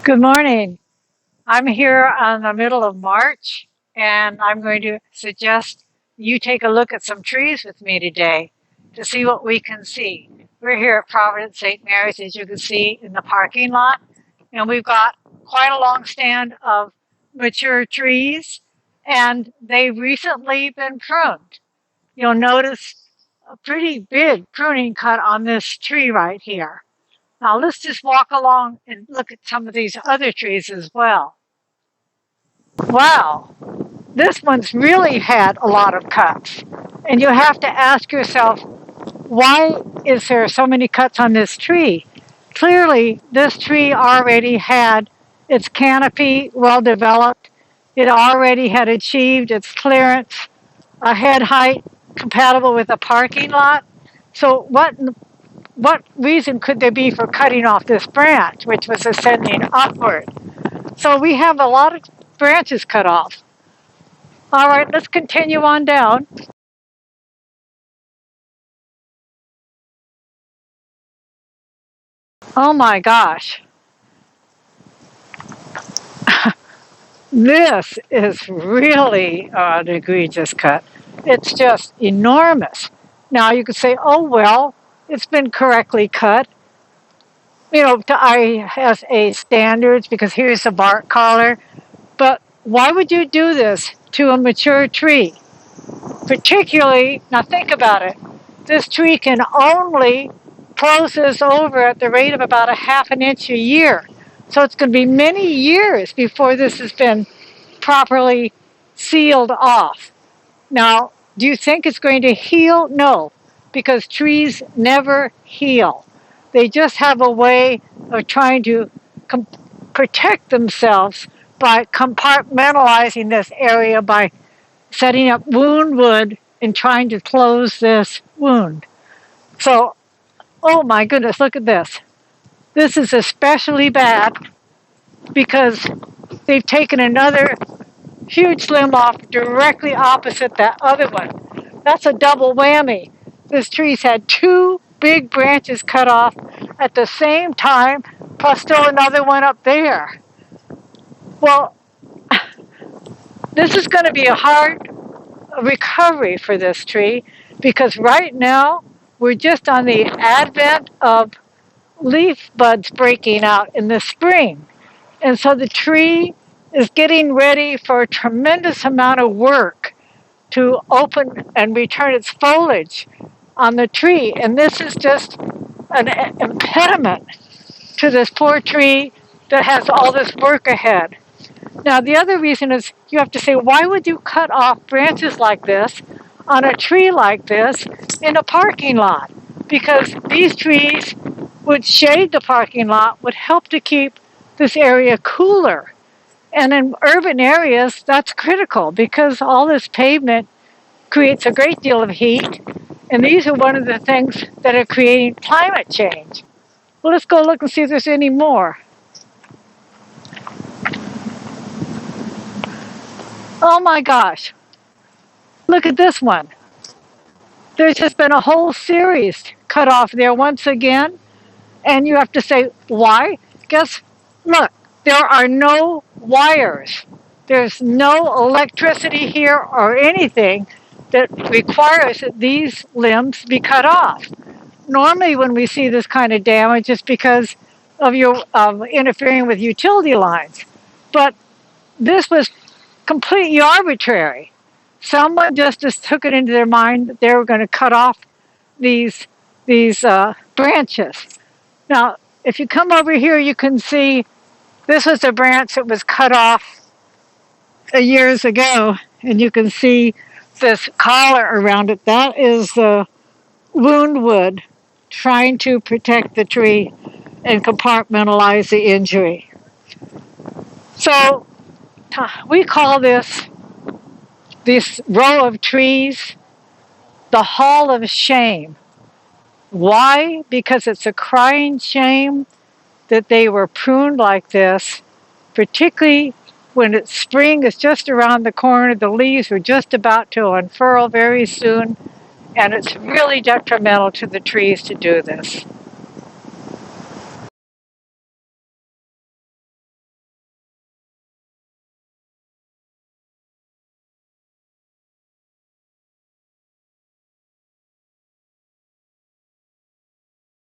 Good morning. I'm here on the middle of March, and I'm going to suggest you take a look at some trees with me today to see what we can see. We're here at Providence St. Mary's, as you can see in the parking lot, and we've got quite a long stand of mature trees, and they've recently been pruned. You'll notice a pretty big pruning cut on this tree right here. Now let's just walk along and look at some of these other trees as well. Wow, this one's really had a lot of cuts. And you have to ask yourself, why is there so many cuts on this tree? Clearly, this tree already had its canopy well developed. It already had achieved its clearance, a head height compatible with a parking lot. So what reason could there be for cutting off this branch, which was ascending upward? So we have a lot of branches cut off. All right, let's continue on down. Oh my gosh, this is really an egregious cut. It's just enormous. Now you could say, oh well, it's been correctly cut, to ISA standards because here's the bark collar. But why would you do this to a mature tree? Particularly, now think about it, this tree can only close this over at the rate of about a half an inch a year. So it's going to be many years before this has been properly sealed off. Now, do you think it's going to heal? No, because trees never heal. They just have a way of trying to protect themselves by compartmentalizing this area by setting up wound wood and trying to close this wound. So, oh my goodness, look at this. This is especially bad because they've taken another huge limb off directly opposite that other one. That's a double whammy. This tree's had two big branches cut off at the same time, plus still another one up there. Well, this is going to be a hard recovery for this tree because right now we're just on the advent of leaf buds breaking out in the spring. And so the tree is getting ready for a tremendous amount of work to open and return its foliage on the tree. And this is just an impediment to this poor tree that has all this work ahead. Now, the other reason is you have to say, why would you cut off branches like this on a tree like this in a parking lot? Because these trees would shade the parking lot, would help to keep this area cooler. And in urban areas, that's critical because all this pavement creates a great deal of heat. And these are one of the things that are creating climate change. Well, let's go look and see if there's any more. Oh my gosh, look at this one. There's just been a whole series cut off there once again. And you have to say, why? Look, there are no wires. There's no electricity here or anything that requires that these limbs be cut off. Normally when we see this kind of damage, it's because of your interfering with utility lines. But this was completely arbitrary. Someone just took it into their mind that they were going to cut off these branches. Now, if you come over here, you can see this was a branch that was cut off years ago, and you can see this collar around it. That is the wound wood trying to protect the tree and compartmentalize the injury. So we call this row of trees the Hall of Shame. Why? Because it's a crying shame that they were pruned like this, particularly when it's spring is just around the corner, the leaves are just about to unfurl very soon, and it's really detrimental to the trees to do this.